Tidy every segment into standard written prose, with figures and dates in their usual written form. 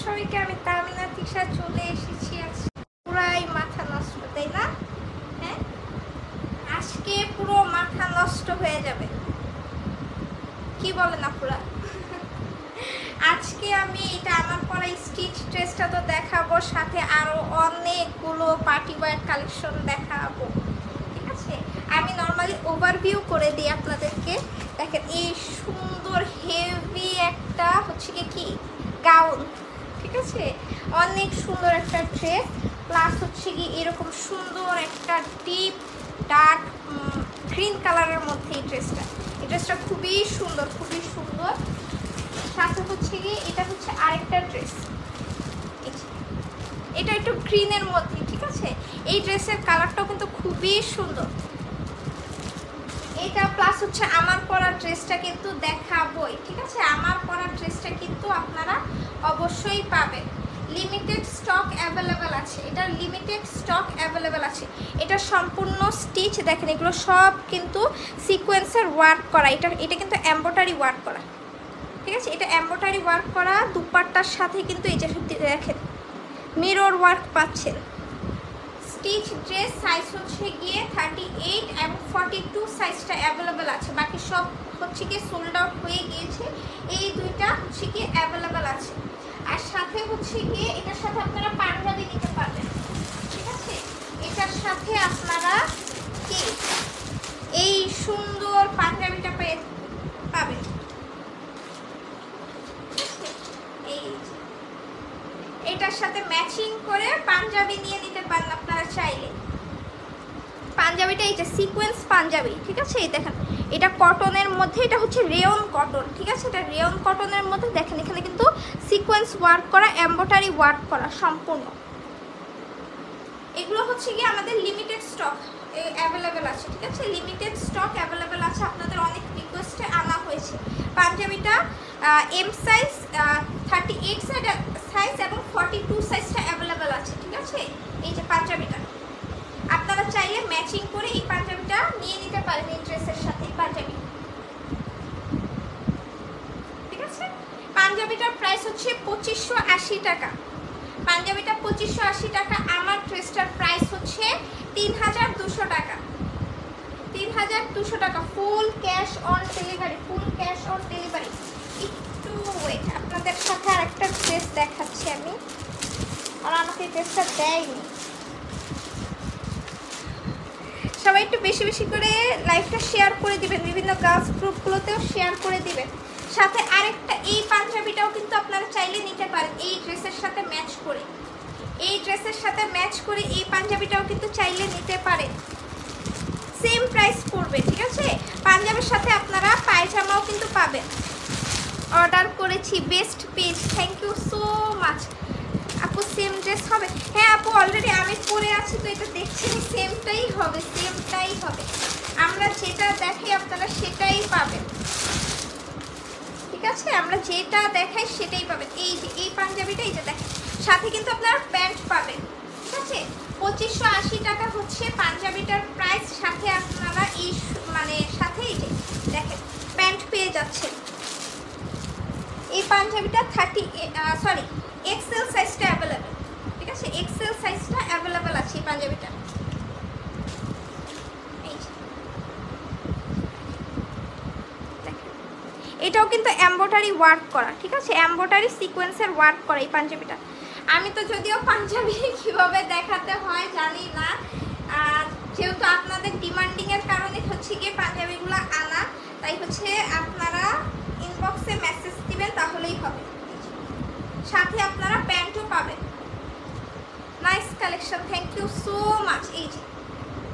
সবাইকে, আমি তামিনা তিশা চলে এসেছি। আজকে পুরাই মাথা নষ্ট, তাই না? হ্যাঁ, আজকে পুরো মাথা নষ্ট হয়ে যাবে, কি বলেন আপুরা? আজকে আমি এটা আমার পরা স্টিচ ড্রেসটা তো দেখাবো, সাথে আরো অনেকগুলো পার্টি ওয়্যার কালেকশন দেখাবো। ঠিক আছে, আমি নর্মালি ওভারভিউ করে দিই আপনাদেরকে। দেখেন, এই সুন্দর হেভি একটা হচ্ছে কি গাউন, ঠিক আছে, অনেক সুন্দর একটা ড্রেস। প্লাস হচ্ছে কি এরকম সুন্দর একটা ডিপ ডার্ক গ্রিন কালারের মধ্যে এই ড্রেসটা খুবই সুন্দর, খুবই সুন্দর। সাথে হচ্ছে কি এটা হচ্ছে আরেকটা ড্রেস, এটা একটু গ্রিনের মধ্যে, ঠিক আছে। এই ড্রেসের কালারটাও কিন্তু খুবই সুন্দর। এটা প্লাস হচ্ছে আমার পরা ড্রেসটা কিন্তু দেখাবই, ঠিক আছে। আমার পরা ড্রেসটা কিন্তু আপনারা অবশ্যই পাবেন। লিমিটেড স্টক অ্যাভেলেবেল আছে, এটা লিমিটেড স্টক অ্যাভেলেবেল আছে। এটা সম্পূর্ণ স্টিচ, দেখেন এগুলো সব কিন্তু সিকোয়েন্সের ওয়ার্ক করা। এটা কিন্তু এমব্রয়ডারি ওয়ার্ক করা, ঠিক আছে। এটা এমব্রয়ডারি ওয়ার্ক করা। দুপাট্টার সাথে কিন্তু এই যে দেখেন মিরর ওয়ার্ক পাচ্ছেন। স্টিচ ড্রেস সাইজ হচ্ছে গিয়ে 38 এবং 42 সাইজটা অ্যাভেলেবেল আছে। বাকি সব হচ্ছে গিয়ে সোল্ড আউট হয়ে গিয়েছে। এই দুইটা হচ্ছে গিয়ে অ্যাভেলেবেল আছে। আর সাথে হচ্ছে গিয়ে এটার সাথে আপনারা পাঞ্জাবি নিতে পারবেন, ঠিক আছে। এটার সাথে আপনারা কি এই সুন্দর পাঞ্জাবিটা পাবেন। এটার সাথে ম্যাচিং করে পাঞ্জাবি নিয়ে নিতে পারেন আপনারা চাইলে। পাঞ্জাবিটা এই যে সিকোয়েন্স পাঞ্জাবি, ঠিক আছে। এই দেখেন এটা কটনের মধ্যে, এটা হচ্ছে রেয়ন কটন, ঠিক আছে। এটা রেয়ন কটনের মধ্যে দেখেন এখানে কিন্তু সিকোয়েন্স ওয়ার্ক করা, এমব্রয়ডারি ওয়ার্ক করা সম্পূর্ণ। এগুলো হচ্ছে কি আমাদের লিমিটেড স্টক অ্যাভেলেবেল আছে, ঠিক আছে। লিমিটেড স্টক অ্যাভেলেবেল আছে, আপনাদের অনেক রিকোয়েস্টে আনা হয়েছে। পাঞ্জাবিটা এম সাইজ 38 সাইজ এবং 42 সাইজটা অ্যাভেলেবেল আছে, ঠিক আছে। এই যে পাঞ্জাবিটা আপনারা চাইলে ম্যাচিং করে এই পাঞ্জাবিটা নিয়ে নিতে পারেন এই ড্রেসের সাথে। পাঞ্জাবি, ঠিক আছে। পাঞ্জাবিটার প্রাইস হচ্ছে 2580 টাকা। পাঞ্জাবিটা 2580 টাকা। আমার ড্রেসটার প্রাইস হচ্ছে 3200 টাকা। 3200 টাকা full cash on delivery, full cash on delivery. একটু ওয়েট, আপনাদের সাথে আরেকটা ড্রেস দেখাচ্ছি আমি, আর আমাকে ড্রেসটা দেয়নি। সবাই একটু বেশি বেশি করে লাইভটা শেয়ার করে দিবেন, বিভিন্ন গার্লস গ্রুপগুলোতেও শেয়ার করে দিবেন। সাথে আরেকটা এই পাঞ্জাবিটাও কিন্তু আপনারা চাইলে নিতে পারেন এই ড্রেসের সাথে ম্যাচ করে। এই ড্রেসের সাথে ম্যাচ করে এই পাঞ্জাবিটাও কিন্তু চাইলে নিতে পারেন। সেম প্রাইস পড়বে, ঠিক আছে। পাঞ্জাবির সাথে আপনারা পায়জামাও কিন্তু পাবেন। অর্ডার করেছি, best page, thank you so much. আপু সেম ড্রেস হবে? হ্যাঁ আপু, অলরেডি আমি পরে আছি তো, এটা দেখছি সেমটাই হবে, সেমটাই হবে। আমরা যেটা দেখি আপনারা সেটাই পাবেন, ঠিক আছে। আমরা যেটা দেখাই সেটাই পাবেন। এই যে এই পাঞ্জাবিটা, এই যে দেখেন সাথে কিন্তু আপনারা প্যান্ট পাবেন, ঠিক আছে। 2580 টাকা হচ্ছে পাঞ্জাবিটার প্রাইস। সাথে আপনারা এই মানে সাথে এই যে দেখেন প্যান্ট পেয়ে যাচ্ছেন। এই পাঞ্জাবিটা এক্সেল সাইজটা অ্যাভেলেবেল, ঠিক আছে। এক্সেল সাইজটা অ্যাভেলেবেল আছে এই পাঞ্জাবিটা। এটাও কিন্তু এমব্রয়ডারি ওয়ার্ক করা, ঠিক আছে। এমব্রয়ডারি সিকোয়েন্সের ওয়ার্ক করা এই পাঞ্জাবিটা। আমি তো যদিও পাঞ্জাবি কীভাবে দেখাতে হয় জানি না, আর যেহেতু আপনাদের ডিমান্ডিংয়ের কারণে হচ্ছে গিয়ে পাঞ্জাবিগুলো আনা, তাই হচ্ছে আপনারা ইনবক্সে মেসেজ দিবেন তাহলেই হবে। সাথে আপনারা প্যান্টও পাবেন। Nice collection, thank you so much. এই যে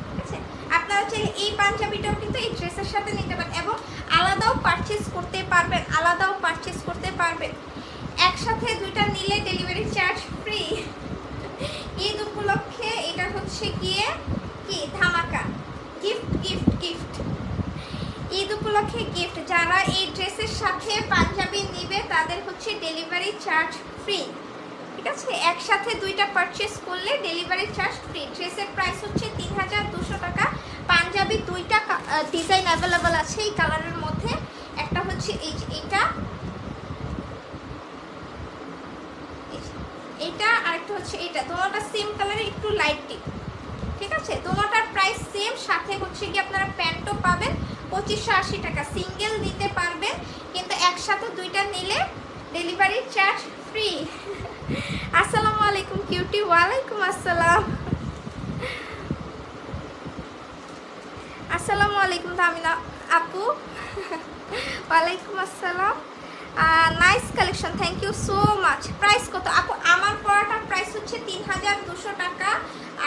ঠিক আছে, আপনারা চাইলে এই পাঞ্জাবিটাও কিন্তু এই ড্রেসের সাথে নিতে পারেন এবং আলাদাও পারচেস করতে পারবেন, আলাদাও পারচেস করতে পারবেন। একসাথে দুইটা নিলে ডেলিভারি চার্জ ফ্রি। ঈদ উপলক্ষে এটা হচ্ছে গিয়ে কি ধামাকা গিফট, গিফট, গিফট। ঈদ উপলক্ষে গিফট। যারা এই ড্রেসের সাথে পাঞ্জাবি নিবে তাদের হচ্ছে ডেলিভারি চার্জ ফ্রি, ঠিক আছে। একসাথে দুইটা পারচেস করলে ডেলিভারি চার্জ ফ্রি। ড্রেসের প্রাইস হচ্ছে 3200 টাকা। পাঞ্জাবি দুইটা ডিজাইন অ্যাভেলেবেল আছে এই কালারের মধ্যে। একটা হচ্ছে এইটা, সেম কালারে একটু লাইট ডিপ, ঠিক আছে। দুটোটার প্রাইস সেম, সাথে হচ্ছে কি আপনারা প্যান্টও পাবেন 2580 টাকা। সিঙ্গেল নিতে পারবেন, কিন্তু একসাথে দুইটা নিলে ডেলিভারি চার্জ ফ্রি। আসসালামু আলাইকুম কিউটি। ওয়ালাইকুম আসসালাম। আসসালামু আলাইকুম তামিনা আপু। ওয়ালাইকুম আসসালাম। Nice collection, thank you so much. Price কত আপু? আমার পরাটার প্রাইস হচ্ছে 3200 টাকা,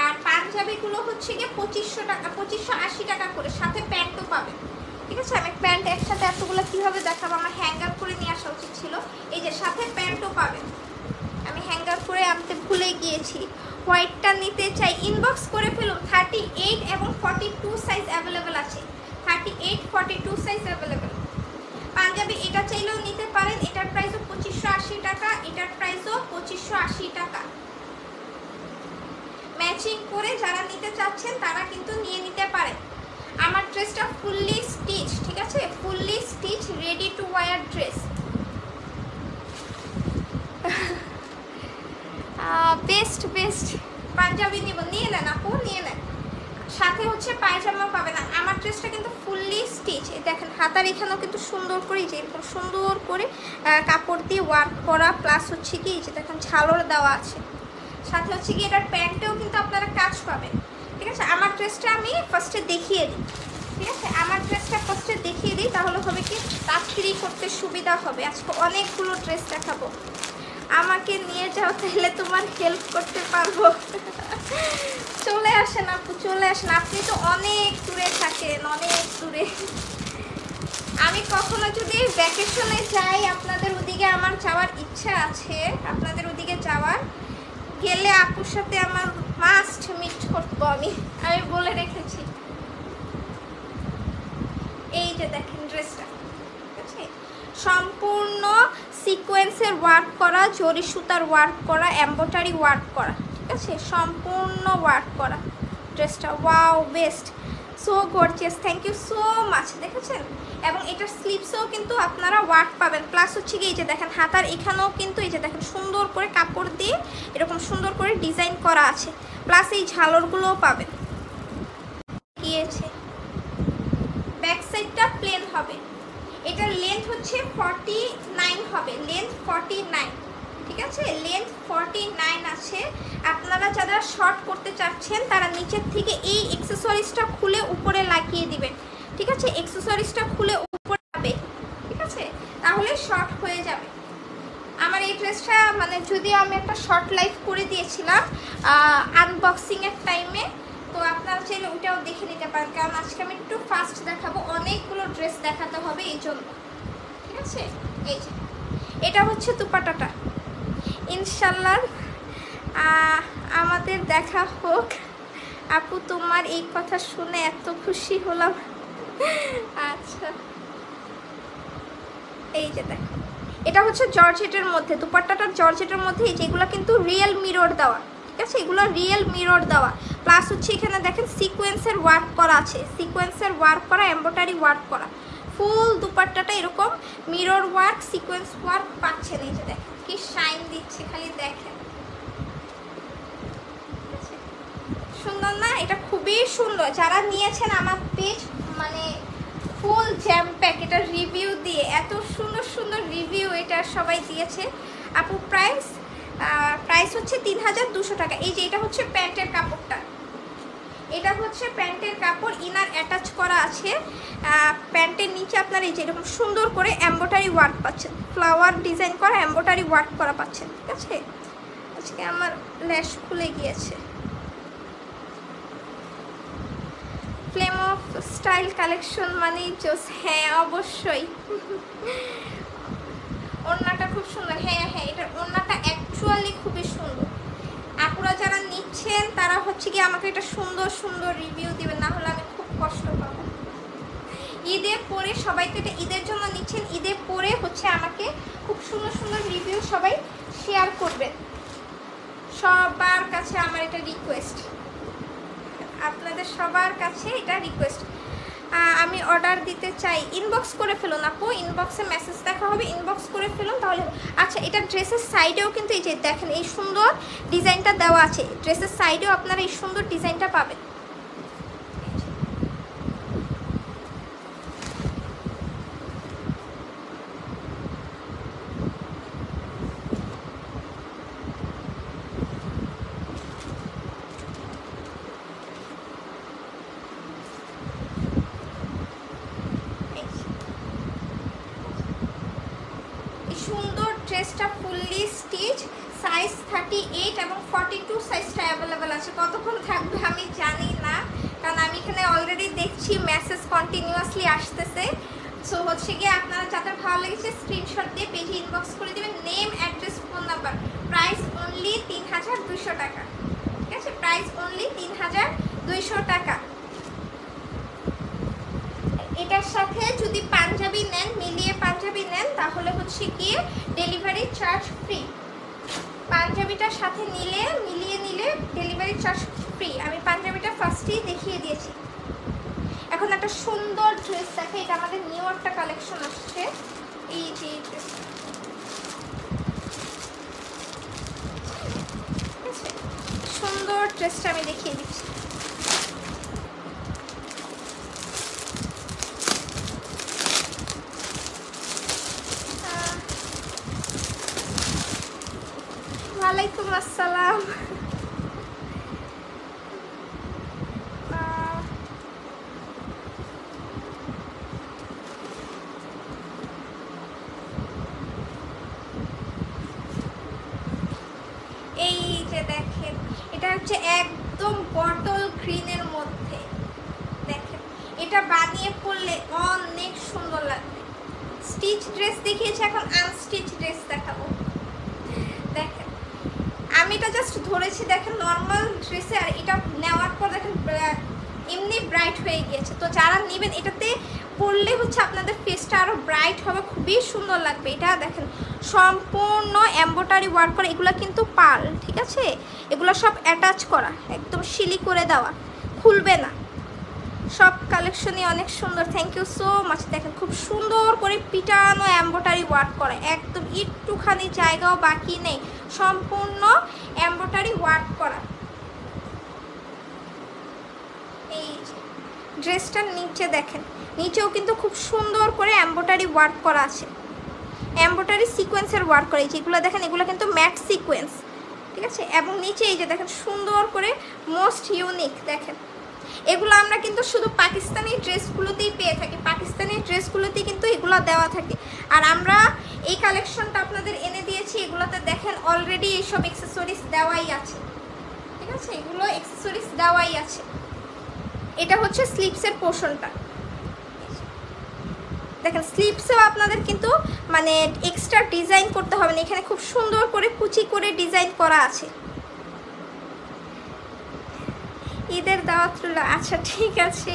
আর পাঞ্জাবিগুলো হচ্ছে গিয়ে 2500 টাকা, 2580 টাকা করে, সাথে প্যান্টও পাবেন, ঠিক আছে। আমি প্যান্ট একসাথে এতগুলো কীভাবে দেখাবো, আমার হ্যাঙ্গার করে নিয়ে আসা উচিত ছিল। এই যে সাথে প্যান্টও পাবেন, আমি হ্যাঙ্গার করে আনতে ভুলে গিয়েছি। হোয়াইটটা নিতে চাই, ইনবক্স করে ফেলুন। 38 এবং 42 সাইজ অ্যাভেলেবেল আছে, 38 42 সাইজ অ্যাভেলেবেল। পাঞ্জাবি এটা চাইলেও নিতে পারেন, এটার প্রাইসও 2580 টাকা, এটার প্রাইসও 2580 টাকা। ম্যাচিং করে যারা নিতে চাচ্ছেন তারা কিন্তু নিয়ে নিতে পারেন। আমার ড্রেসটা ফুললি স্টিচ, ঠিক আছে, fully stitch ready to wear dress. Best best Punjabi নিব, নিয়ে নেন আপু, নিয়ে নেন। সাথে হচ্ছে পায়জামা পাবে না। আমার ড্রেসটা কিন্তু ফুললি স্টিচ, দেখেন হাতার এখানেও কিন্তু সুন্দর করে, যে এরকম সুন্দর করে কাপড় দিয়ে ওয়ার্ক করা, প্লাস হচ্ছে কি যে দেখেন ঝালর দেওয়া আছে। সাথে হচ্ছে কি এটার প্যান্টেও কিন্তু আপনারা কাজ পাবেন, ঠিক আছে। আমার ড্রেসটা আমি ফার্স্টে দেখিয়ে দিই, ঠিক আছে। আমার ড্রেসটা ফার্স্টে দেখিয়ে দিই, তাহলে হবে কি তাড়াতাড়ি করতে সুবিধা হবে। আজকে অনেকগুলো ড্রেস দেখাবো, আমাকে নিয়ে যাও, তাহলে তোমার হেল্প করতে পারবো। চলে আসেন আপু, চলে আসেন, আপনি তো অনেক দূরে থাকেন, অনেক দূরে। আমি কখনো যদি ভ্যাকেশনে যাই আপনাদের ওদিকে, আমার যাওয়ার ইচ্ছা আছে, আপনাদের ওদিকে যাওয়ার, গেলে আপুর সাথে আমার মাস্ট মিট করবো, আমি বলে রেখেছি। এই যে দেখেন ড্রেসটা, ঠিক আছে, সম্পূর্ণ সিকোয়েন্সের ওয়ার্ক করা, জরি সুতার ওয়ার্ক করা, এমব্রয়ডারি ওয়ার্ক করা, ঠিক আছে, সম্পূর্ণ ওয়ার্ক করা ড্রেসটা। Wow, best, so gorgeous, thank you so much. দেখেছেন, এবং এটার স্লিপসেও কিন্তু আপনারা ওয়ার্ক পাবেন, প্লাস হচ্ছে কি এই যে দেখেন হাতার এখানেও কিন্তু এই যে দেখেন সুন্দর করে কাপড় দিয়ে এরকম সুন্দর করে ডিজাইন করা আছে, প্লাস এই ঝালরগুলোও পাবেন। গিয়েছে ব্যাক সাইডটা প্লেন হবে, এটার লেন্থ হচ্ছে 49 হবে, লেন্থ 49, ঠিক আছে, লেন্থ 49 আছে। আপনারা যারা শর্ট করতে চাচ্ছেন তারা নিচের থেকে এই অ্যাকসেসরিজটা খুলে উপরে লাগিয়ে দিবেন, ঠিক আছে, অ্যাকসেসরিজটা খুলে উপরে যাবে, ঠিক আছে, তাহলে শর্ট হয়ে যাবে। আমার এই ড্রেসটা মানে যদিও আমি একটা শর্ট লাইভ করে দিয়েছিলাম আনবক্সিংয়ের টাইমে, তো আপনারা চাইলে ওটাও দেখে নিতে পারেন, কারণ আজকে আমি একটু ফাস্ট দেখাবো, অনেকগুলো ড্রেস দেখাতে হবে এই জন্য, ঠিক আছে। এই যে এটা হচ্ছে দুপাট্টাটা, ইনশাল্লাহ আমাদের দেখা হোক আপু, তোমার এই কথা শুনে এত খুশি হলাম। আচ্ছা, এই যে দেখো, এটা হচ্ছে জর্জেটের মধ্যে, দুপাট্টাটার জর্জেটের মধ্যে, যেগুলো কিন্তু রিয়েল মিরর দেওয়া, ঠিক আছে, এগুলো রিয়েল মিরর দেওয়া, প্লাস হচ্ছে এখানে দেখেন সিকোয়েন্সের ওয়ার্ক করা আছে, সিকোয়েন্সের ওয়ার্ক করা, এমব্রয়ডারি ওয়ার্ক করা, ফুল দুপাট্টাটা এরকম মিরর ওয়ার্ক, সিকোয়েন্স ওয়ার্ক পাচ্ছেন। এই যে দেখেন কি শাইন দিচ্ছে, খালি দেখেন, সুন্দর না? এটা খুবই সুন্দর। যারা নিয়েছেন আমার পেজ মানে ফুল জ্যাম প্যাক, এটা রিভিউ দিয়ে, এত সুন্দর সুন্দর রিভিউ এটা সবাই দিয়েছে। আপু প্রাইস হচ্ছে 3200 টাকা। এই যে এটা হচ্ছে প্যান্টের কাপড়টা, এটা হচ্ছে প্যান্টের কাপড়, ইনার অ্যাটাচ করা আছে। প্যান্টের নিচে আপনার এই যে এরকম সুন্দর করে এমব্রয়ডারি ওয়ার্ক পাচ্ছেন, ফ্লাওয়ার ডিজাইন করা এমব্রয়ডারি ওয়ার্ক করা পাচ্ছেন, ঠিক আছে। আজকে আমার ল্যাশ খুলে গিয়েছে। ফ্লেম অফ স্টাইল কালেকশন মানেই জোস, হ্যাঁ অবশ্যই। ওড়নাটা খুব সুন্দর, হ্যাঁ হ্যাঁ, এটার ওড়নাটা অ্যাকচুয়ালি খুবই সুন্দর। আপুরা যারা নিচ্ছেন তারা হচ্ছে কি আমাকে এটা সুন্দর সুন্দর রিভিউ দিবেন, না হলে আমি খুব কষ্ট পাবো। ঈদে পরে সবাই তো এটা ঈদের জন্য নিচ্ছেন, ঈদে পরে হচ্ছে আমাকে খুব সুন্দর সুন্দর রিভিউ সবাই শেয়ার করবেন, সবার কাছে আমার এটা রিকোয়েস্ট, আপনাদের সবার কাছে এটা রিকোয়েস্ট। আমি অর্ডার দিতে চাই, ইনবক্স করে ফেলুন আপু, ইনবক্সে মেসেজ দেখা হবে, ইনবক্স করে ফেলুন তাহলে। আচ্ছা, এটা ড্রেসের সাইডেও কিন্তু এই যে দেখেন এই সুন্দর ডিজাইনটা দেওয়া আছে, ড্রেসের সাইডেও আপনারা এই সুন্দর ডিজাইনটা পাবেন। সুন্দর ড্রেসটা ফুললি স্টিচ, সাইজ 38 এবং 42 সাইজটা অ্যাভেলেবেল আছে। কতক্ষণ থাকবে আমি জানি না, কারণ আমি এখানে অলরেডি দেখছি মেসেজ কন্টিনিউয়াসলি আসতেছে। সো হচ্ছে গিয়ে আপনারা যাদের ভালো লেগেছে স্ক্রিনশট দিয়ে পেজে ইনবক্স করে দেবেন, name, address, phone number. Price only 3200 টাকা, ঠিক আছে? প্রাইস অনলি 3200 টাকা। এটার সাথে যদি পাঞ্জাবি নেন, মিলিয়ে পাঞ্জাবি নেন, তাহলে হচ্ছে গিয়ে ডেলিভারি চার্জ ফ্রি। পাঞ্জাবিটার সাথে নিলে, মিলিয়ে নিলে ডেলিভারি চার্জ ফ্রি। আমি পাঞ্জাবিটা ফার্স্টেই দেখিয়ে দিয়েছি। এখন একটা সুন্দর ড্রেস দেখে, এটা আমাদের নিউ একটা কালেকশন আসছে। এই যে সুন্দর ড্রেসটা আমি দেখিয়ে দিচ্ছি। ওয়ালাইকুম আসসালাম। এই যে দেখেন, এটা হচ্ছে একদম বটল গ্রিনের মধ্যে, দেখেন এটা বানিয়ে পরলে অনেক সুন্দর লাগবে। স্টিচ ড্রেস দেখিয়েছি, এখন আনস্টিচ ড্রেস দেখাবো। দেখেন আমি এটা জাস্ট ধরেছি, দেখেন নর্মাল ড্রেসে, আর এটা নেওয়ার পর দেখেন এমনি ব্রাইট হয়ে গিয়েছে। তো যারা নেবেন এটাতে পরলে হচ্ছে আপনাদের ফেসটা আরও ব্রাইট হবে, খুবই সুন্দর লাগবে। এটা দেখেন সম্পূর্ণ এমব্রয়ডারি ওয়ার্ক করা, এগুলো কিন্তু পার্ল, ঠিক আছে? এগুলো সব অ্যাটাচ করা, একদম শিলি করে দেওয়া, খুলবে না। সব কালেকশনই অনেক সুন্দর। Thank you so much. দেখেন খুব সুন্দর করে পিটানো এমব্রয়ডারি ওয়ার্ক করা, একদম একটুখানি জায়গাও বাকি নেই, সম্পূর্ণ এমব্রয়ডারি ওয়ার্ক করা। এই ড্রেসটার নিচে দেখেন, নিচেও কিন্তু খুব সুন্দর করে এমব্রয়ডারি ওয়ার্ক করা আছে, এমব্রয়ডারি সিকোয়েন্সের ওয়ার্ক করা। যেগুলো দেখেন এগুলো কিন্তু ম্যাট সিকোয়েন্স, ঠিক আছে? এবং নিচে এই যে দেখেন সুন্দর করে মোস্ট ইউনিক, দেখেন এগুলো আমরা কিন্তু শুধু পাকিস্তানি ড্রেসগুলোতেই পেয়ে থাকি, পাকিস্তানি ড্রেসগুলোতেই কিন্তু এগুলো দেওয়া থাকে। আর আমরা এই কালেকশনটা আপনাদের এনে দিয়েছি, এগুলোতে দেখেন অলরেডি এইসব অ্যাক্সেসরিজ দেওয়াই আছে, ঠিক আছে? এগুলো অ্যাক্সেসরিজ দেওয়াই আছে। এটা হচ্ছে স্লিপসের পোর্শনটা, দেখেন স্লিপসেও আপনাদের কিন্তু মানে এক্সট্রা ডিজাইন করতে হবে না, এখানে খুব সুন্দর করে কুচি করে ডিজাইন করা আছে। ঈদের দাওয়াত রইল, আচ্ছা ঠিক আছে।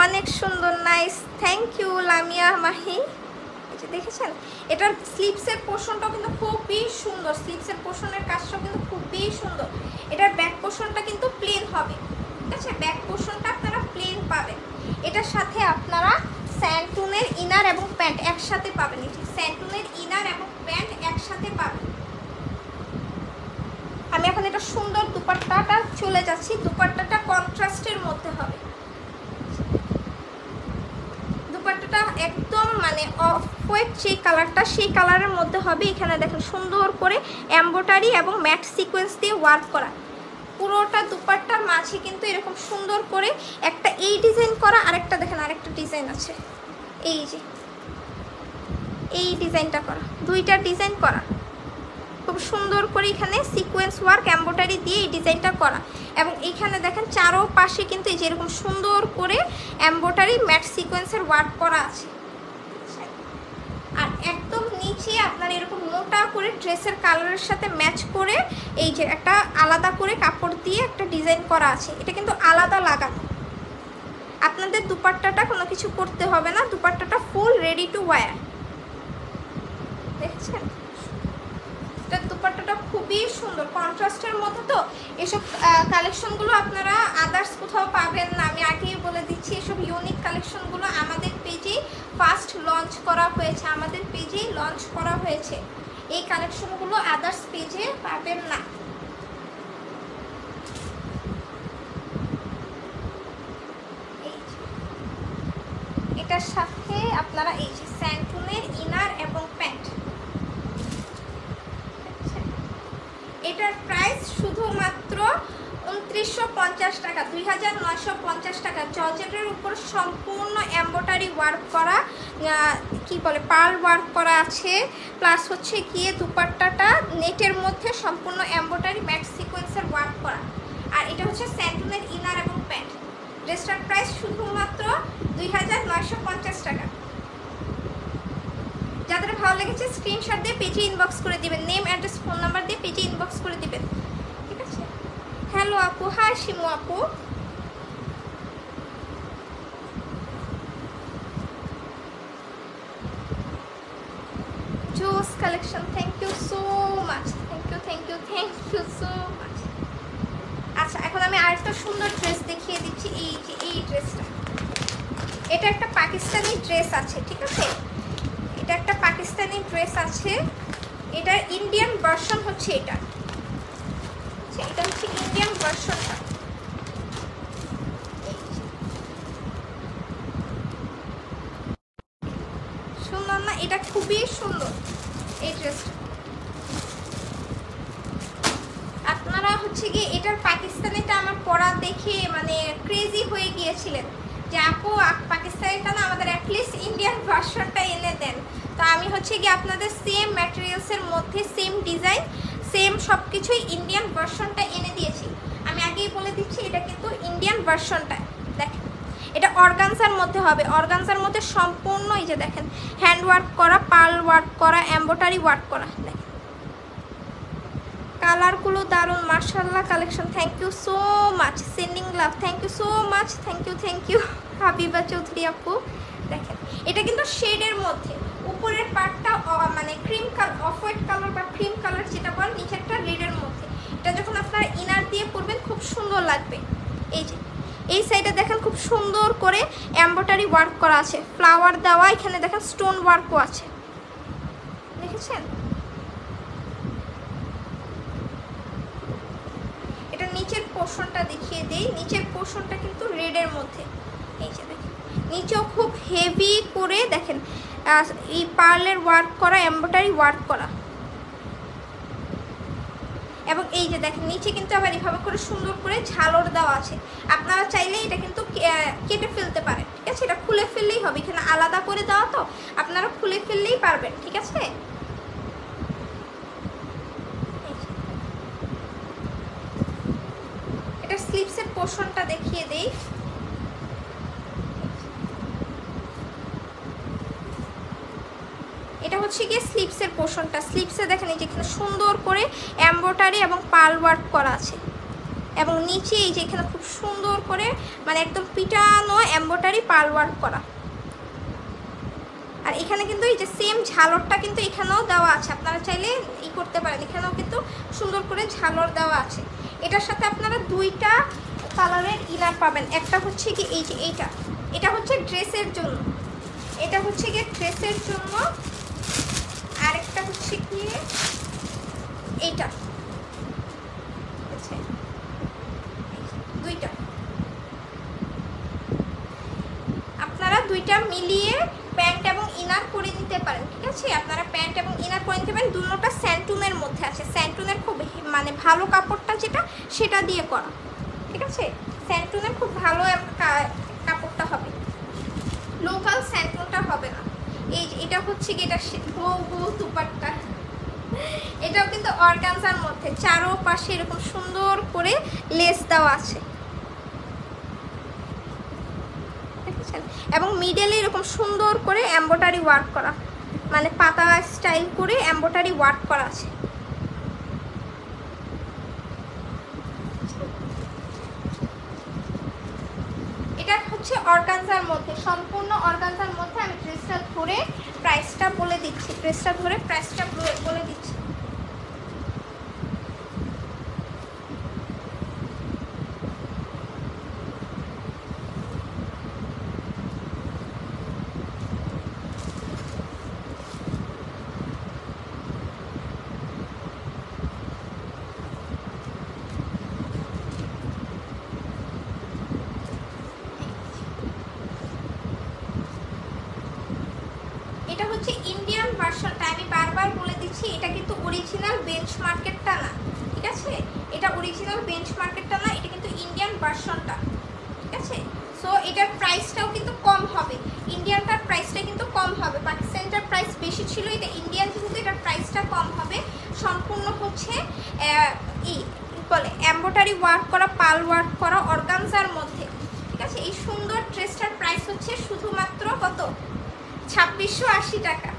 অনেক সুন্দর, nice, thank you Lamia Mahi. দেখেছেন এটার স্লিপসের পোর্শনটাও কিন্তু খুবই সুন্দর, স্লিপসের পোর্শনের কাজটাও কিন্তু খুবই সুন্দর। এটার ব্যাক পোর্শনটা কিন্তু প্লেন হবে, ঠিক আছে? ব্যাক পোর্শনটা আপনারা প্লেন পাবেন। এটার সাথে আপনারা স্যান্টুনের ইনার এবং প্যান্ট একসাথে পাবেন, স্যান্টুনের ইনার এবং প্যান্ট একসাথে পাবেন। আমি এখন এটা সুন্দর দুপাট্টাটা চলে যাচ্ছি, দুপাট্টাটা কন্ট্রাস্টের মধ্যে হবে, দুপাট্টাটা একদম মানে অফ হোয়াইট যে কালারটা সেই কালারের মধ্যে হবে। এখানে দেখেন সুন্দর করে এমব্রয়ডারি এবং ম্যাট সিকোয়েন্স দিয়ে ওয়ার্ক করা, পুরোটা দুপাট্টার মাঝে কিন্তু এরকম সুন্দর করে একটা এই ডিজাইন করা, আরেকটা দেখেন আরেকটা ডিজাইন আছে, এই যে এই ডিজাইনটা করা, দুইটা ডিজাইন করা, খুব সুন্দর করে এখানে সিকোয়েন্স ওয়ার্ক এমব্রয়ডারি দিয়ে এই ডিজাইনটা করা। এবং এইখানে দেখেন চারো পাশে কিন্তু এই যে এরকম সুন্দর করে এমব্রয়ডারি ম্যাট সিকোয়েন্সের ওয়ার্ক করা আছে। আর একদম নিচে আপনার এরকম মোটা করে ড্রেসের কালারের সাথে ম্যাচ করে এই যে একটা আলাদা করে কাপড় দিয়ে একটা ডিজাইন করা আছে, এটা কিন্তু আলাদা লাগানো। আপনাদের দুপাট্টাটা কোনো কিছু করতে হবে না, দুপাট্টাটা ফুল রেডি টু ওয়্যার। দেখছেন এটা দুপাট্টাটা খুবই সুন্দর কন্ট্রাস্টের মধ্যে। তো এসব কালেকশনগুলো আপনারা আদার্স কোথাও পাবেন না, আমি আগেই বলে দিচ্ছি। এসব ইউনিক কালেকশনগুলো আমাদের পেজেই ফার্স্ট লঞ্চ করা হয়েছে, আমাদের পেজেই লঞ্চ করা হয়েছে। এই কালেকশনগুলো আদার্স পেজে পাবেন না। এটার সাথে আপনারা এই যে স্যান্টুনের ইনার এবং প্যান্ট, এটার প্রাইস শুধুমাত্র 2950 টাকা, 2950 টাকা। জর্জেটের উপর সম্পূর্ণ এমব্রয়ডারি ওয়ার্ক করা, কি বলে পার্ল ওয়ার্ক করা আছে, প্লাস হচ্ছে গিয়ে দুপাট্টাটা নেটের মধ্যে সম্পূর্ণ এমব্রয়ডারি ম্যাট সিকোয়েন্সের ওয়ার্ক করা। আর এটা হচ্ছে স্যান্টুনের ইনার এবং প্যান্ট। ড্রেসটার প্রাইস শুধুমাত্র 2950 টাকা। যাদের ভালো লেগেছে স্ক্রিনশট দিয়ে পেজে ইনবক্স করে দিবেন, নেম অ্যাড্রেস ফোন নাম্বার দিয়ে পেজে ইনবক্স করে দিবেন, ঠিক আছে? হ্যালো আপু, হাই শিমু আপু। জোস collection, thank you so much, thank you thank you thank you so much. আচ্ছা, এখন আমি আরেকটা সুন্দর ড্রেস দেখিয়ে দিচ্ছি। এই যে এই ড্রেসটা, এটা একটা পাকিস্তানি ড্রেস আছে, ঠিক আছে? এটা একটা পাকিস্তানি ড্রেস আছে, এটার ইন্ডিয়ান ভার্সন হচ্ছে এটা। এটা হচ্ছে ইন্ডিয়ান ভার্সনটা। সুন্দর না? এটা খুবই সুন্দর এই ড্রেসটা। আপনারা হচ্ছে কি এটার পাকিস্তানিটা আমার পরা দেখে মানে ক্রেজি হয়ে গিয়েছিলেন যে আপু পাকিস্তানিটা না আমাদের অ্যাটলিস্ট ইন্ডিয়ান ভার্সনটা এনে দেন। তো আমি হচ্ছে কি আপনাদের সেম ম্যাটেরিয়ালসের মধ্যে সেম ডিজাইন সেম সব কিছুই ইন্ডিয়ান ভার্সনটা এনে দিয়েছি। আমি আগেই বলে দিচ্ছি এটা কিন্তু ইন্ডিয়ান ভার্সনটা। দেখেন এটা অর্গানজার মধ্যে হবে, অর্গানজার মধ্যে সম্পূর্ণ এই যে দেখেন হ্যান্ড ওয়ার্ক করা, পার্ল ওয়ার্ক করা, এমব্রয়ডারি ওয়ার্ক করা। দেখেন কালারগুলো দারুণ, মাশাআল্লাহ collection. Thank you so much, sending love, thank you so much, thank you Habiba Chowdhury আপু। দেখেন এটা কিন্তু শেডের মধ্যে, উপরের পার্টটা মানে cream colour, off white colour বা ক্রিম কালার যেটা বল, নিচেরটা রেডের মধ্যে। এটা যখন আপনারা ইনার দিয়ে পরবেন খুব সুন্দর লাগবে। এই যে এই সাইডে দেখেন খুব সুন্দর করে এমব্রয়ডারি ওয়ার্ক করা আছে, ফ্লাওয়ার দেওয়া, এখানে দেখেন স্টোন ওয়ার্কও আছে, দেখেছেন? এটা নিচের পোর্শনটা দেখিয়ে দেই। নিচের পোর্শনটা কিন্তু রেডের মধ্যে, এই যে দেখেন নিচেও খুব হেভি করে দেখেন এই পার্লের ওয়ার্ক করা, এমব্রয়ডারি ওয়ার্ক করা। এবং এই যে দেখেন নিচে কিন্তু আবার এইভাবে করে সুন্দর করে ঝালর দেওয়া আছে। আপনারা চাইলে এটা কিন্তু কেটে ফেলতে পারেন, ঠিক আছে? এটা খুলে ফেললেই হবে, এখানে আলাদা করে দেওয়া তো আপনারা খুলে ফেললেই পারবেন, ঠিক আছে? এটা স্লিভসের পোর্শনটা দেখিয়ে দেই। এটা হচ্ছে গিয়ে স্লিভসের পোর্শনটা। স্লিভসে দেখেন এই যে এখানে সুন্দর করে এমব্রয়ডারি এবং পার্ল ওয়ার্ক করা আছে, এবং নিচে এই যে এখানে খুব সুন্দর করে মানে একদম পিটানো এমব্রয়ডারি পার্ল ওয়ার্ক করা। আর এখানে কিন্তু এই যে সেম ঝালরটা কিন্তু এখানেও দেওয়া আছে, আপনারা চাইলে ই করতে পারেন, এখানেও কিন্তু সুন্দর করে ঝালর দেওয়া আছে। এটার সাথে আপনারা দুইটা কালারের ইনার পাবেন। একটা হচ্ছে কি এই যে এইটা, এটা হচ্ছে ড্রেসের জন্য, এটা হচ্ছে গিয়ে ড্রেসের জন্য, আরেকটা হচ্ছে গিয়ে এইটা, দুইটা আপনারা দুইটা মিলিয়ে প্যান্ট এবং ইনার করে নিতে পারেন, ঠিক আছে? আপনারা প্যান্ট এবং ইনার করে নিতে পারেন। দুটোটা স্যান্টুনের মধ্যে আছে, স্যান্টুনের খুব মানে ভালো কাপড়টা যেটা সেটা দিয়ে করা, ঠিক আছে? স্যান্টুনের খুব ভালো কাপড়টা হবে, লোকাল স্যান্টুনটা হবে না। এই এটা হচ্ছে কি এটা বউ দুপাট্টা, এটাও কিন্তু অর্গানজার মধ্যে, চারোপাশে এরকম সুন্দর করে লেস দেওয়া আছে, এবং মিডলে এরকম সুন্দর করে এমব্রয়ডারি ওয়ার্ক করা, মানে পাতা স্টাইল করে এমব্রয়ডারি ওয়ার্ক করা আছে। এটা হচ্ছে অর্গানজার মধ্যে, সম্পূর্ণ অর্গানজার মধ্যে। আমি ড্রেসটা ধরে প্রাইসটা বলে দিচ্ছি, ড্রেসটা ধরে প্রাইসটা বলে দিচ্ছি। এটা হচ্ছে ইন্ডিয়ান ভার্সনটা, আমি বারবার বলে দিচ্ছি এটা কিন্তু অরিজিনাল বেঞ্চমার্কেরটা না, ঠিক আছে? এটা অরিজিনাল বেঞ্চমার্কেরটা না, এটা কিন্তু ইন্ডিয়ান ভার্সনটা, ঠিক আছে? সো এটার প্রাইসটাও কিন্তু কম হবে, ইন্ডিয়ানটার প্রাইসটা কিন্তু কম হবে, পাকিস্তানটার প্রাইস বেশি ছিল, এটা ইন্ডিয়ান যেহেতু এটার প্রাইসটা কম হবে। সম্পূর্ণ হচ্ছে বলে এমব্রয়ডারি ওয়ার্ক করা, পাল ওয়ার্ক করা অর্গানজার মধ্যে, ঠিক আছে? এই সুন্দর ড্রেসটার প্রাইস হচ্ছে শুধুমাত্র কত? 2680 টাকা।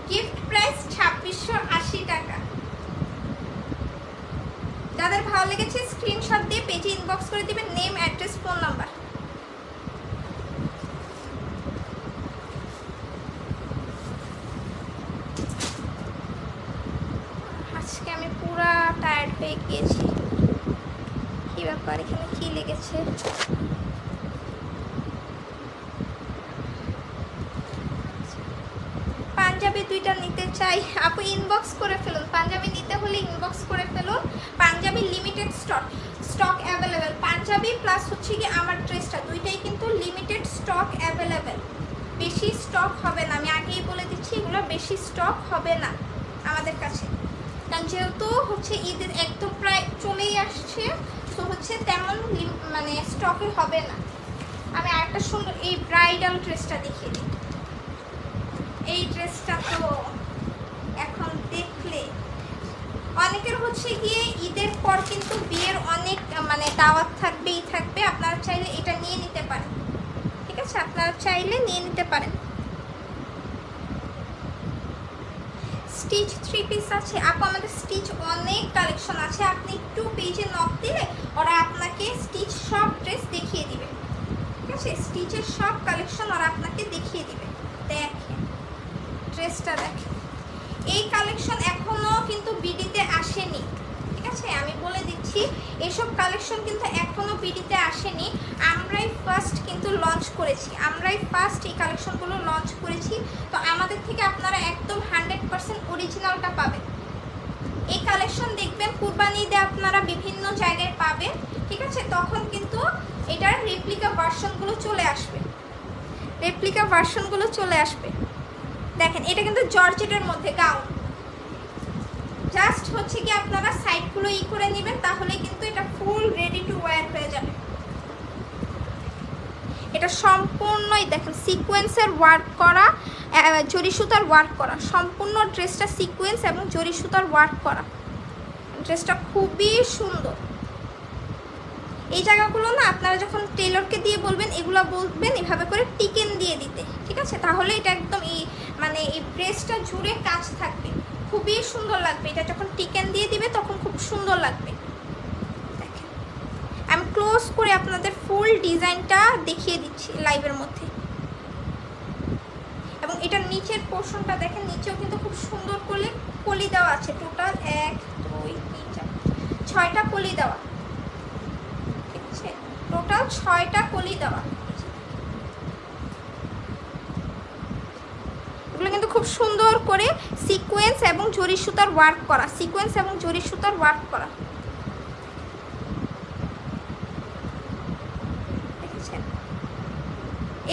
গিফট প্রাইস 2680 টাকা। যাদের ভালো লেগেছে স্ক্রিনশট দিয়ে পেজে ইনবক্স করে দিবেন, নেম, অ্যাড্রেস, ফোন নাম্বার। আজকে আমি পুরা টায়ার্ড হয়ে গিয়েছি, কি ব্যাপার, এখানে কি লেগেছে? পাঞ্জাবি দুইটা নিতে চাই আপু, ইনবক্স করে ফেলুন। পাঞ্জাবি নিতে হলে ইনবক্স করে ফেলুন। Panjabi limited stock available, panjabi plus হচ্ছে কি আমার ড্রেসটা, দুইটাই কিন্তু লিমিটেড স্টক অ্যাভেলেবেল, বেশি স্টক হবে না, আমি আগেই বলে দিচ্ছি এগুলো বেশি স্টক হবে না আমাদের কাছে, কারণ যেহেতু হচ্ছে ঈদের একদম প্রায় চলেই আসছে, তো হচ্ছে তেমন মানে স্টকে হবে না। আমি আরেকটা সুন্দর এই ব্রাইডাল ড্রেসটা দেখিয়ে দিই। এই ড্রেসটা তো এখন দেখলে অনেকের হচ্ছে গিয়ে ঈদের পর কিন্তু বিয়ের অনেক মানে দাওয়াত থাকবেই থাকবে, আপনারা চাইলে এটা নিয়ে নিতে পারেন, ঠিক আছে? আপনারা চাইলে নিয়ে নিতে পারেন। স্টিচ 3 পিস আছে আপু, আমাদের স্টিচ অনেক কালেকশন আছে, আপনি একটু পেজে নক দিলে ওরা আপনাকে স্টিচ সব ড্রেস দেখিয়ে দিবে, ঠিক আছে? স্টিচের সব কালেকশন ওরা আপনাকে দেখিয়ে দিবে। দেখেন ড্রেসটা, দেখেন এই কালেকশন এখনো কিন্তু বিডিতে আসেনি, ঠিক আছে? আমি বলে দিচ্ছি এইসব কালেকশন কিন্তু এখনো বিডিতে আসেনি, আমরাই ফার্স্ট কিন্তু লঞ্চ করেছি, আমরাই ফার্স্ট এই কালেকশনগুলো লঞ্চ করেছি। তো আমাদের থেকে আপনারা একদম 100% অরিজিনালটা পাবেন। এই কালেকশন দেখবেন কুরবানি ঈদে আপনারা বিভিন্ন জায়গায় পাবেন, ঠিক আছে? তখন কিন্তু এটার রেপ্লিকা ভার্সনগুলো চলে আসবে, রেপ্লিকা ভার্সনগুলো চলে আসবে। দেখেন এটা কিন্তু জর্জেটের মধ্যে গাউন, জাস্ট হচ্ছে কি আপনারা সাইডগুলো করে নেবেন, তাহলে কিন্তু এটা ফুল রেডি টু ওয়্যার হয়ে যাবে। এটা সম্পূর্ণই দেখেন সিকোয়েন্সের ওয়ার্ক করা, জরি সুতার ওয়ার্ক করা, সম্পূর্ণ ড্রেসটা সিকোয়েন্স এবং জরি সুতার ওয়ার্ক করা। ড্রেসটা খুবই সুন্দর। এই জায়গাগুলো না আপনারা যখন টেলরকে দিয়ে বলবেন, এগুলো বলবেন এভাবে করে টিকেন দিয়ে দিতে, ঠিক আছে? তাহলে এটা একদম মানে এই ড্রেসটা জুড়ে কাজ থাকবে, খুবই সুন্দর লাগবে। এটা যখন টিকেন দিয়ে দিবে তখন খুব সুন্দর লাগবে। দেখেন আমি ক্লোজ করে আপনাদের ফুল ডিজাইনটা দেখিয়ে দিচ্ছি লাইভের মধ্যে। এবং এটার নিচের পোর্শনটা দেখেন, নিচেও কিন্তু খুব সুন্দর করে কলি দেওয়া আছে, টোটাল 1 2 3 4 6টা কলি দেওয়া, ঠিক আছে? টোটাল 6টা কলি দেওয়া। এগুলো কিন্তু খুব সুন্দর করে সিকোয়েন্স এবং জরি সুতার ওয়ার্ক করা, সিকোয়েন্স এবং জরি সুতার ওয়ার্ক করা, দেখেছেন?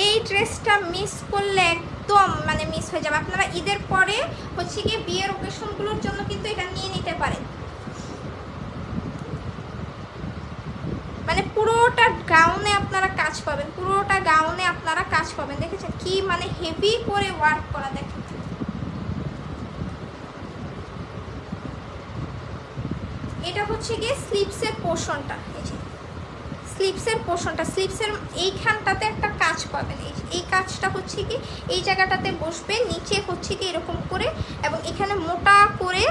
এই ড্রেসটা মিস করলে একদম মানে মিস হয়ে যাবে। আপনারা ঈদের পরে হচ্ছে গিয়ে বিয়ের ওকেশনগুলোর জন্য কিন্তু এটা নিয়ে নিতে পারেন। মানে পুরোটা গাউনে আপনারা কাজ পাবেন, পুরোটা গাউনে আপনারা কাজ পাবেন। দেখেছেন কি মানে হেভি করে ওয়ার্ক করা। দেখেন এটা হচ্ছে গিয়ে স্লিভসের পোর্শনটা, স্লিভসের পোর্শনটা, স্লিভসের এইখানটাতে একটা কাজ পাবেন। এই কাজটা হচ্ছে কি এই জায়গাটাতে বসবে, নিচে হচ্ছে কি এরকম করে, এবং এখানে মোটা করে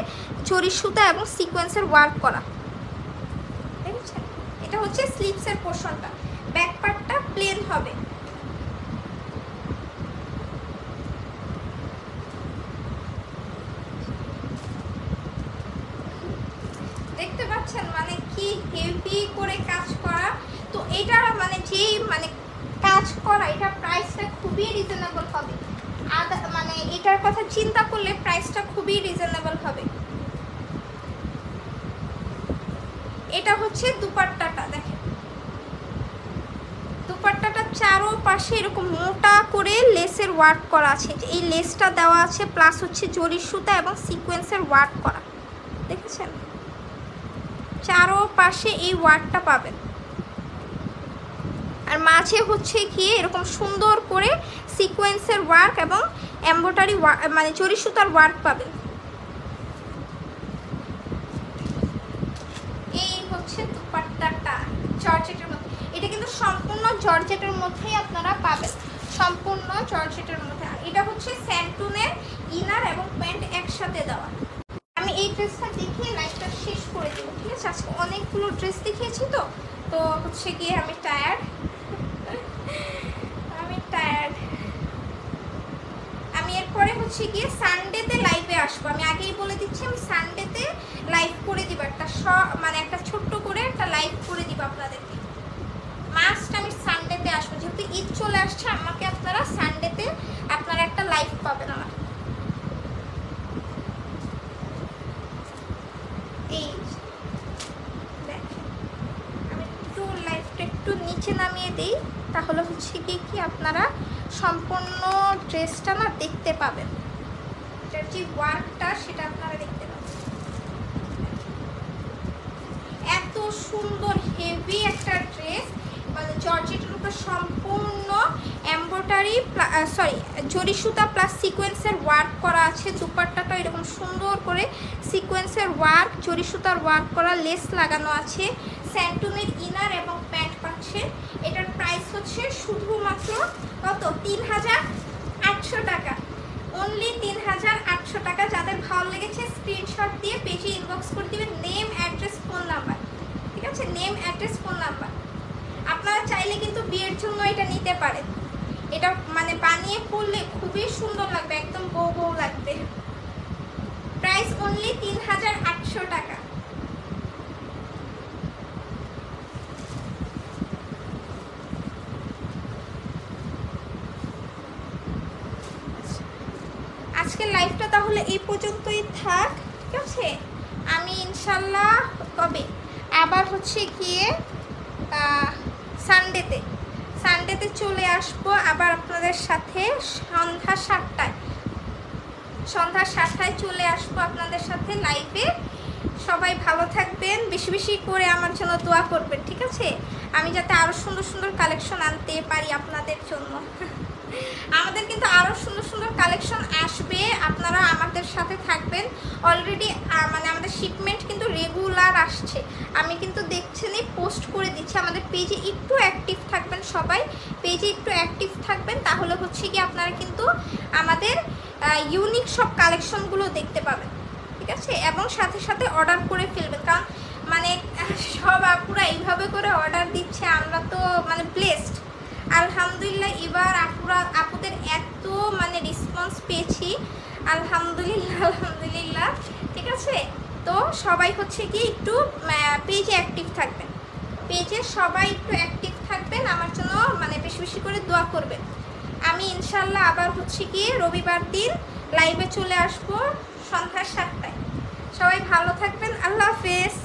জরি সুতা এবং সিকোয়েন্সের ওয়ার্ক করা, দেখেছেন? এটা হচ্ছে স্লিভসের পোর্শনটা। ব্যাক পার্টটা প্লেন হবে। দেখতে পাচ্ছেন মানে কি হেভি করে কাজ করা। তো এটা মানে যেই মানে কাজ করা, এটা প্রাইসটা খুবই রিজনেবল হবে। মানে এটার কথা চিন্তা করলে প্রাইসটা খুবই রিজনেবল হবে। এটা হচ্ছে দুপাট্টাটা, দেখেন দুপাট্টাটা চারোপাশে এরকম মোটা করে লেসের ওয়ার্ক করা আছে, এই লেসটা দেওয়া আছে, প্লাস হচ্ছে জরি সুতা এবং সিকোয়েন্সের ওয়ার্ক করা, দেখেছেন? চারোপাশে এই ওয়ার্কটা পাবেন। আর মাঝে হচ্ছে গিয়ে এরকম সুন্দর করে সিকোয়েন্সের ওয়ার্ক এবং এমব্রয়ডারি মানে জরি সুতার ওয়ার্ক পাবেন। এই হচ্ছে দুপাট্টাটা জর্জেটের মধ্যে, এটা কিন্তু সম্পূর্ণ জর্জেটের মধ্যেই আপনারা পাবেন, সম্পূর্ণ জর্জেটের মধ্যে। এটা হচ্ছে স্যান্টুনের ইনার এবং প্যান্ট একসাথে দেওয়া। আমি এই ড্রেসটা দেখিয়ে লাইফটা শেষ করে দেবো, ঠিক আছে? আজকে অনেকগুলো ড্রেস দেখিয়েছি, তো হচ্ছে গিয়ে আমি টায়ার্ড। আমি এরপরে হচ্ছে গিয়ে সানডেতে লাইভে আসবো। আমি আগেই বলে দিচ্ছি, আমি সানডেতে লাইভ করে দিব, একটা মানে একটা ছোট্ট করে একটা লাইভ করে দিব আপনাদেরকে। মাস্ট আমি সানডেতে আসবো, যেহেতু ঈদ চলে আসছে, আমাকে আপনারা সানডেতে আপনারা একটা লাইভ পাবেন আমার। এই দেখেন, আমি একটু লাইভটা একটু নিচে নামিয়ে দিই, তাহলে হচ্ছে কি আপনারা সম্পূর্ণ ড্রেসটা না দেখতে পাবেন, এটার যে ওয়ার্কটা সেটা আপনারা দেখতে পাবেন। এত সুন্দর হেভি একটা ড্রেস, মানে জর্জেটের উপর সম্পূর্ণ এমব্রয়ডারি জরি সুতা প্লাস সিকোয়েন্সের ওয়ার্ক করা আছে। দুপাট্টাটা এরকম সুন্দর করে সিকোয়েন্সের ওয়ার্ক, জরি সুতার ওয়ার্ক করা লেস লাগানো আছে। স্যান্টুনের ইনার এবং প্যান্ট পাচ্ছে। এটার প্রাইস হচ্ছে শুধুমাত্র কত? ৩,৮০০ টাকা, অনলি ৩,৮০০ টাকা। যাদের ভালো লেগেছে স্ক্রিনশট দিয়ে পেজে ইনবক্স করে দিবেন, নেম, অ্যাড্রেস, ফোন নাম্বার, ঠিক আছে? Name, address, phone number. আপনারা চাইলে কিন্তু বিয়ের জন্য এটা নিতে পারেন, এটা মানে বানিয়ে পরলে খুবই সুন্দর লাগবে, একদম বউ বউ লাগবে। প্রাইস অনলি ৩,৮০০ টাকা। আজকের লাইভটা তাহলে এই পর্যন্তই থাক, ঠিক আছে? আমি ইনশাল্লাহ কবে আবার হচ্ছে গিয়ে সানডেতে চলে আসবো আবার আপনাদের সাথে সন্ধ্যা 7টায় চলে আসবো আপনাদের সাথে লাইভে। সবাই ভালো থাকবেন, বেশি বেশি করে আমার জন্য দোয়া করবেন, ঠিক আছে? আমি যাতে আরও সুন্দর সুন্দর কালেকশন আনতে পারি আপনাদের জন্য। আমাদের কিন্তু আরও সুন্দর সুন্দর কালেকশন আসবে, আপনারা আমাদের সাথে থাকবেন। অলরেডি মানে আমাদের শিপমেন্ট কিন্তু রেগুলার আসছে, আমি কিন্তু দেখছেনই পোস্ট করে দিচ্ছি। আমাদের পেজে একটু অ্যাক্টিভ থাকবেন, সবাই পেজে একটু অ্যাক্টিভ থাকবেন, তাহলে হচ্ছে কি আপনারা কিন্তু আমাদের ইউনিক সব কালেকশনগুলো দেখতে পাবেন, ঠিক আছে? এবং সাথে সাথে অর্ডার করে ফেলবেন, কারণ মানে সব আপুরা এইভাবে করে অর্ডার দিচ্ছে, আমরা তো মানে ব্লেসড আলহামদুলিল্লাহ। এবার আপুদের এত মানে রেসপন্স পেয়েছি, আলহামদুলিল্লাহ, ঠিক আছে? তো সবাই হচ্ছে কি একটু পেজে অ্যাক্টিভ থাকবেন, পেজে সবাই একটু অ্যাক্টিভ থাকবেন, আমার জন্য মানে বেশি বেশি করে দোয়া করবেন। আমি ইনশাল্লাহ আবার হচ্ছে কি রবিবার দিন লাইভে চলে আসবো সন্ধ্যা 7টায়। সবাই ভালো থাকবেন, আল্লাহ হাফেজ।